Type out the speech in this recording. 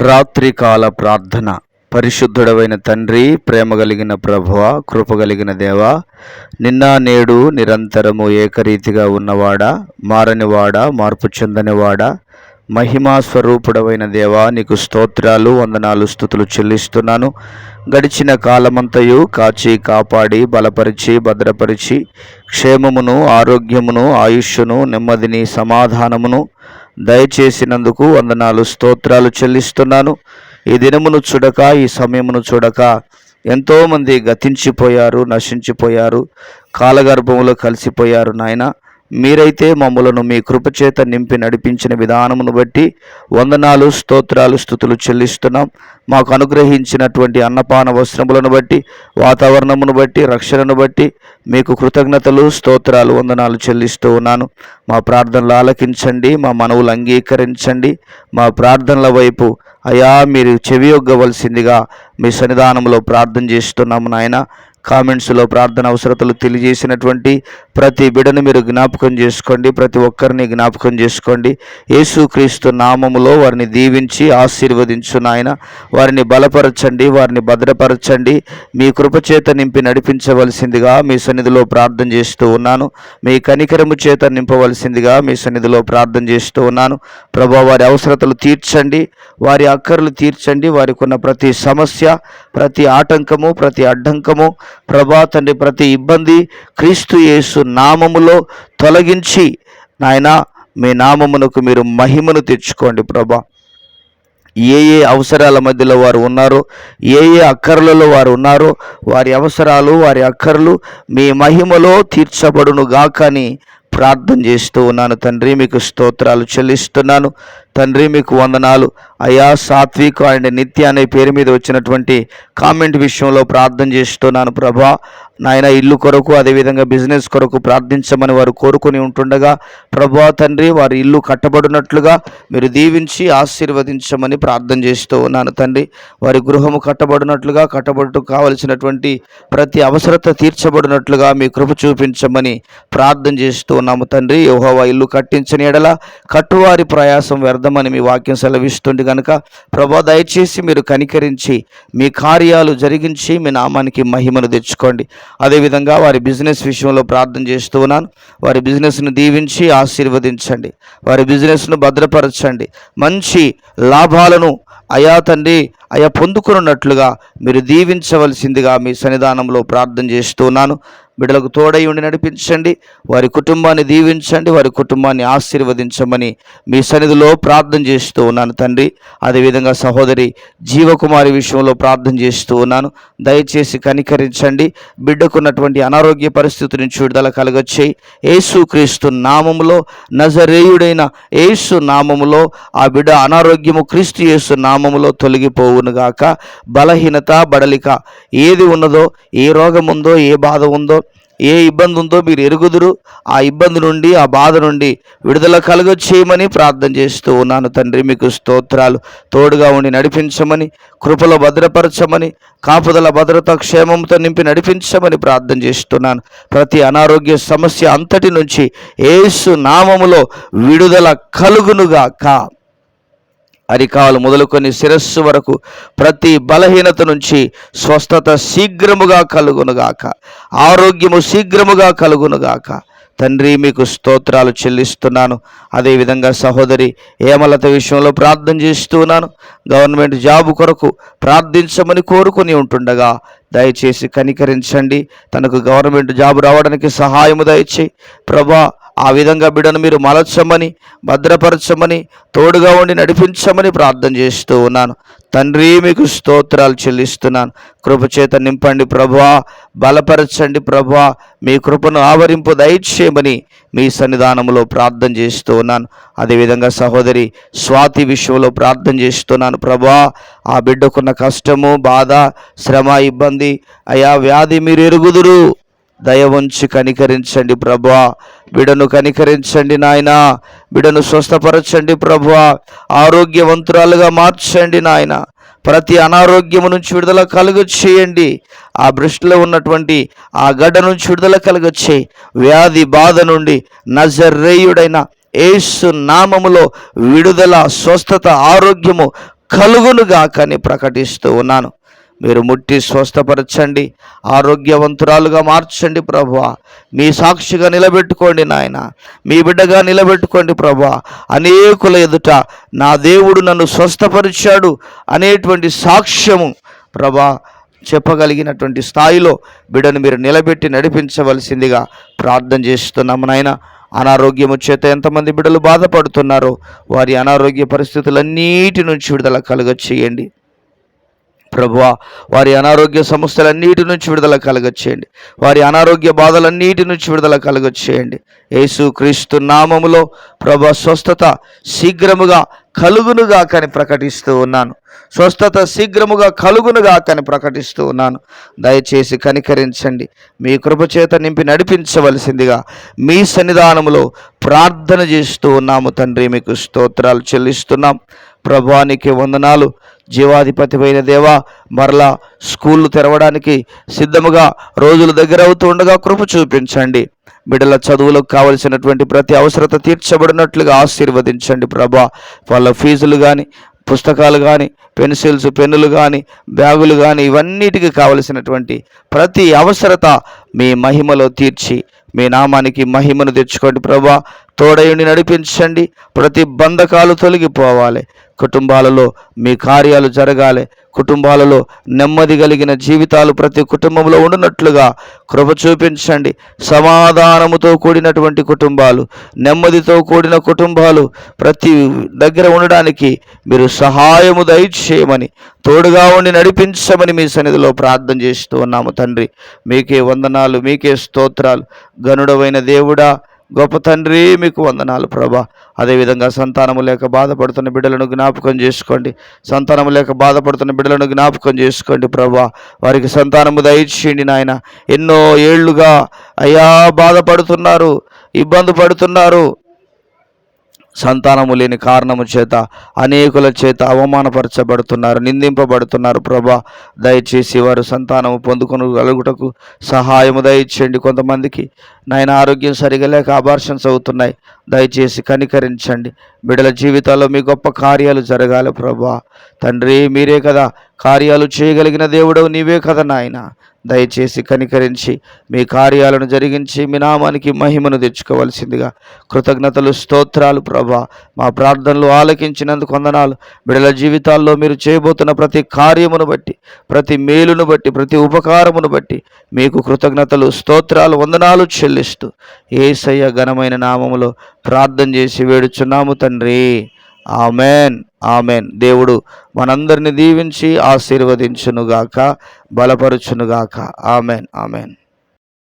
రాత్రికాల ప్రార్థన. పరిశుద్ధుడవైన తండ్రి, ప్రేమ కలిగిన ప్రభువా, కృప కలిగిన దేవా, నిన్న నేడు నిరంతరము ఏకరీతిగా ఉన్నవాడా, మారనివాడా, మార్పు చెందనివాడా, మహిమా స్వరూపుడవైన దేవా, నీకు స్తోత్రాలు, వందనాలు, స్తుతులు చెల్లిస్తున్నాను. గడిచిన కాలమంతయు కాచి కాపాడి బలపరిచి భద్రపరిచి క్షేమమును, ఆరోగ్యమును, ఆయుష్యును, నెమ్మదిని, సమాధానమును దయచేసినందుకు వందనాలు, స్తోత్రాలు చెల్లిస్తున్నాను. ఈ దినమును చూడక, ఈ సమయమును చూడక ఎంతోమంది గతించిపోయారు, నశించిపోయారు, కాలగర్భములో కలిసిపోయారు. నాయన, మీరైతే మమ్మలను మీ కృపచేత నింపి నడిపించిన విధానమును బట్టి వందనాలు, స్తోత్రాలు, స్తుతులు చెల్లిస్తున్నాం. మాకు అనుగ్రహించినటువంటి అన్నపాన వస్త్రములను బట్టి, వాతావరణమును బట్టి, రక్షణను బట్టి మీకు కృతజ్ఞతలు, స్తోత్రాలు, వందనాలు చెల్లిస్తూ ఉన్నాను. మా ప్రార్థనలు ఆలకించండి, మా మనవులు అంగీకరించండి. మా ప్రార్థనల వైపు అయా మీరు చెవియొగ్గవలసిందిగా మీ సన్నిధానంలో ప్రార్థన చేస్తున్నాము నాయన. కామెంట్స్లో ప్రార్థన అవసరతలు తెలియజేసినటువంటి ప్రతి బిడ్డను మీరు జ్ఞాపకం చేసుకోండి, ప్రతి ఒక్కరిని జ్ఞాపకం చేసుకోండి. యేసుక్రీస్తు నామములో వారిని దీవించి ఆశీర్వదించు నాయన. వారిని బలపరచండి, వారిని భద్రపరచండి. మీ కృపచేత నింపి నడిపించవలసిందిగా మీ సన్నిధిలో ప్రార్థన చేస్తూ ఉన్నాను. మీ కనికరము చేత నింపవలసిందిగా మీ సన్నిధిలో ప్రార్థన చేస్తూ ఉన్నాను. ప్రభువా, వారి అవసరతలు తీర్చండి, వారి అక్కర్లు తీర్చండి. వారికి ఉన్న ప్రతి సమస్య, ప్రతి ఆటంకము, ప్రతి అడ్డంకము ప్రభా తండ్రి, ప్రతి ఇబ్బంది క్రీస్తు యేసు నామములో తొలగించి నాయన మీ నామమునకు మీరు మహిమను తెచ్చుకోండి. ప్రభా, ఏ ఏ అవసరాల మధ్యలో వారు ఉన్నారో, ఏ ఏ అక్కర్లలో వారు ఉన్నారో, వారి అవసరాలు, వారి అక్కర్లు మీ మహిమలో తీర్చబడును గాక అని ప్రార్థన చేస్తూ ఉన్నాను. తండ్రి, మీకు స్తోత్రాలు చెల్లిస్తున్నాను. తండ్రి, మీకు వందనాలు. అయా సాత్విక్ అండ్ నిత్య అనే పేరు మీద వచ్చినటువంటి కామెంట్ విషయంలో ప్రార్థన చేస్తున్నాను. ప్రభా నాయన, ఇల్లు కొరకు, అదేవిధంగా బిజినెస్ కొరకు ప్రార్థించమని వారు కోరుకుని ఉంటుండగా ప్రభా తండ్రి, వారి ఇల్లు కట్టబడినట్లుగా మీరు దీవించి ఆశీర్వదించమని ప్రార్థన చేస్తూ ఉన్నాను. తండ్రి, వారి గృహము కట్టబడినట్లుగా, కట్టబడుటకు కావలసినటువంటి ప్రతి అవసరత తీర్చబడినట్లుగా మీ కృప చూపించమని ప్రార్థన చేస్తూ ఉన్నాము. తండ్రి, యెహోవా ఇల్లు కట్టించని ఎడల కట్టువారి ప్రయాసం వ్యర్థమని మీ వాక్యం సెలవిస్తుంది కనుక ప్రభా దయచేసి మీరు కనికరించి మీ కార్యాలు జరిగించి మీ నామానికి మహిమను తెచ్చుకోండి. అదేవిధంగా వారి బిజినెస్ విషయంలో ప్రార్థన చేస్తూ ఉన్నాను. వారి బిజినెస్ను దీవించి ఆశీర్వదించండి, వారి బిజినెస్ను భద్రపరచండి, మంచి లాభాలను అయా తండ్రి అయా పొందుకున్నట్లుగా మీరు దీవించవలసిందిగా మీ సన్నిధానంలో ప్రార్థన చేస్తున్నాను. బిడ్డలకు తోడై ఉండి నడిపించండి, వారి కుటుంబాన్ని దీవించండి, వారి కుటుంబాన్ని ఆశీర్వదించమని మీ సన్నిధిలో ప్రార్థన చేస్తూ ఉన్నాను. తండ్రి, అదేవిధంగా సహోదరి జీవకుమారి విషయంలో ప్రార్థన చేస్తూ ఉన్నాను. దయచేసి కనికరించండి. బిడ్డకున్నటువంటి అనారోగ్య పరిస్థితి నుంచి విడుదల కలగచ్చేయి. యేసుక్రీస్తు నామములో, నజరేయుడైన యేసు నామములో ఆ బిడ్డ అనారోగ్యము క్రీస్తు యేసు నామములో తొలగిపోవునుగాక. బలహీనత, బడలిక ఏది ఉన్నదో, ఏ రోగం ఉందో, ఏ బాధ ఉందో, ఏ ఇబ్బంది ఉందో మీరు ఎరుగుదురు. ఆ ఇబ్బంది నుండి, ఆ బాధ నుండి విడుదల కలుగచేయమని ప్రార్థన చేస్తూ ఉన్నాను. తండ్రి, మీకు స్తోత్రాలు. తోడుగా ఉండి నడిపించమని, కృపలో భద్రపరచమని, కాపుదల భద్రత క్షేమంతో నింపి నడిపించమని ప్రార్థన చేస్తున్నాను. ప్రతి అనారోగ్య సమస్య అంతటి నుంచి యేసు నామములో విడుదల కలుగునుగాక. అరికాలు మొదలుకొని శిరస్సు వరకు ప్రతి బలహీనత నుంచి స్వస్థత శీఘ్రముగా కలుగునుగాక, ఆరోగ్యము శీఘ్రముగా కలుగునుగాక. తండ్రి, మీకు స్తోత్రాలు చెల్లిస్తున్నాను. అదేవిధంగా సహోదరి హేమలత విషయంలో ప్రార్థన చేస్తున్నాను. గవర్నమెంట్ జాబు కొరకు ప్రార్థించమని కోరుకొని ఉంటుండగా దయచేసి కనికరించండి. తనకు గవర్నమెంట్ జాబు రావడానికి సహాయము దయచేయి ప్రభా. ఆ విధంగా బిడ్డను మీరు మలచమని, భద్రపరచమని, తోడుగా ఉండి నడిపించమని ప్రార్థన చేస్తూ ఉన్నాను. తండ్రి, మీకు స్తోత్రాలు చెల్లిస్తున్నాను. కృపచేత నింపండి ప్రభువా, బలపరచండి ప్రభువా. మీ కృపను ఆవరింపు దయచేయమని మీ సన్నిధానంలో ప్రార్థన చేస్తూ ఉన్నాను. అదేవిధంగా సహోదరి స్వాతి విషయంలో ప్రార్థన చేస్తున్నాను. ప్రభువా, ఆ బిడ్డకున్న కష్టము, బాధ, శ్రమ, ఇబ్బంది, అయా వ్యాధి మీరు ఎరుగుదురు. దయ ఉంచి కనికరించండి ప్రభువా. బిడ్డను కనికరించండి నాయనా. బిడ్డను స్వస్థపరచండి ప్రభువా. ఆరోగ్యవంతురాలుగా మార్చండి నాయన. ప్రతి అనారోగ్యము నుంచి విడుదల కలుగచేయండి. ఆ భ్రష్టులో ఉన్నటువంటి ఆ గడ్డ నుంచి విడుదల కలుగచేయి. వ్యాధి బాధ నుండి నజరేయుడైన యేసు నామములో విడుదల, స్వస్థత, ఆరోగ్యము కలుగునుగాక అని ప్రకటిస్తూ ఉన్నాను. మీరు ముట్టి స్వస్థపరచండి, ఆరోగ్యవంతురాలుగా మార్చండి ప్రభువా. మీ సాక్షిగా నిలబెట్టుకోండి నాయన, మీ బిడ్డగా నిలబెట్టుకోండి ప్రభువా. అనేకుల ఎదుట నా దేవుడు నన్ను స్వస్థపరిచాడు అనేటువంటి సాక్ష్యము ప్రభా చెప్పగలిగినటువంటి స్థాయిలో బిడ్డను మీరు నిలబెట్టి నడిపించవలసిందిగా ప్రార్థన చేస్తున్నాము నాయన. అనారోగ్యము చేత ఎంతమంది బిడ్డలు బాధపడుతున్నారో వారి అనారోగ్య పరిస్థితులన్నిటి నుంచి విడుదల కలుగచేయండి ప్రభువా. వారి అనారోగ్య సమస్యలన్నిటి నుంచి విడుదల కలుగచేయండి, వారి అనారోగ్య బాధలన్నిటి నుంచి విడుదల కలుగచేయండి. యేసు క్రీస్తు నామములో ప్రభా స్వస్థత శీఘ్రముగా కలుగునుగా అని ప్రకటిస్తూ ఉన్నాను. స్వస్థత శీఘ్రముగా కలుగునుగా అని ప్రకటిస్తూ ఉన్నాను. దయచేసి కనికరించండి, మీ కృపచేత నింపి నడిపించవలసిందిగా మీ సన్నిధానములో ప్రార్థన చేస్తూ ఉన్నాము తండ్రి. మీకు స్తోత్రాలు చెల్లిస్తున్నాం. ప్రభువానికి వందనాలు. జీవాధిపతివైన దేవా, మరలా స్కూళ్ళు తెరవడానికి సిద్ధముగా రోజులు దగ్గర అవుతూ ఉండగా కృప చూపించండి. బిడ్డల చదువులకు కావలసినటువంటి ప్రతి అవసరత తీర్చబడినట్లుగా ఆశీర్వదించండి ప్రభా. వాళ్ళ ఫీజులు కానీ, పుస్తకాలు కానీ, పెన్సిల్స్, పెన్నులు కానీ, బ్యాగులు కానీ, ఇవన్నిటికీ కావలసినటువంటి ప్రతి అవసరత మీ మహిమలో తీర్చి మీ నామానికి మహిమను తెచ్చుకోండి ప్రభా. తోడయుండి నడిపించండి. ప్రతి బంధకాలు తొలగిపోవాలి. కుటుంబాలలో మీ కార్యాలు జరగాలి. కుటుంబాలలో నెమ్మది కలిగిన జీవితాలు ప్రతి కుటుంబంలో ఉండునట్లుగా కృప చూపించండి. సమాధానముతో కూడినటువంటి కుటుంబాలు, నెమ్మదితో కూడిన కుటుంబాలు ప్రతి దగ్గర ఉండడానికి మీరు సహాయము దయచేయమని, తోడుగా ఉండి నడిపించమని మీ సన్నిధిలో ప్రార్థన చేస్తూ ఉన్నాము తండ్రి. మీకే వందనాలు, మీకే స్తోత్రాలు. గనుడవైన దేవుడా, గొప్ప తండ్రి, మీకు వందనాలు ప్రభా. అదేవిధంగా సంతానము లేక బాధపడుతున్న బిడ్డలను జ్ఞాపకం చేసుకోండి. సంతానము లేక బాధపడుతున్న బిడ్డలను జ్ఞాపకం చేసుకోండి ప్రభా. వారికి సంతానము దయచేయండి నాయన. ఎన్నో ఏళ్లుగా అయ్యా బాధపడుతున్నారు, ఇబ్బంది పడుతున్నారు. సంతానము లేని కారణము చేత అనేకుల చేత అవమానపరచబడుతున్నారు, నిందింపబడుతున్నారు ప్రభా. దయచేసి వారు సంతానము పొందుకొనగలుగుటకు సహాయము దయచేయండి. కొంతమందికి నాయన ఆరోగ్యం సరిగా లేక అబార్షన్స్ అవుతున్నాయి. దయచేసి కనికరించండి. బిడ్డల జీవితాల్లో మీ గొప్ప కార్యాలు జరగాలి ప్రభా. తండ్రి, మీరే కదా కార్యాలు చేయగలిగిన దేవుడవు, నీవే కదా నాయన. దయచేసి కనికరించి మీ కార్యాలను జరిగించి మీ నామానికి మహిమను తెచ్చుకోవలసిందిగా కృతజ్ఞతలు, స్తోత్రాలు ప్రభా. మా ప్రార్థనలు ఆలకించినందుకు వందనాలు. బిడ్డల జీవితాల్లో మీరు చేయబోతున్న ప్రతి కార్యమును బట్టి, ప్రతి మేలును బట్టి, ప్రతి ఉపకారమును బట్టి మీకు కృతజ్ఞతలు, స్తోత్రాలు, వందనాలు చెల్లిస్తూ యేసయ్య ఘనమైన నామములో ప్రార్థన చేసి వేడుచున్నాము తండ్రి. Amen, amen. దేవుడు మనందరిని దీవించి ఆశీర్వదించునుగాక, బలపరుచునుగాక. Amen, amen.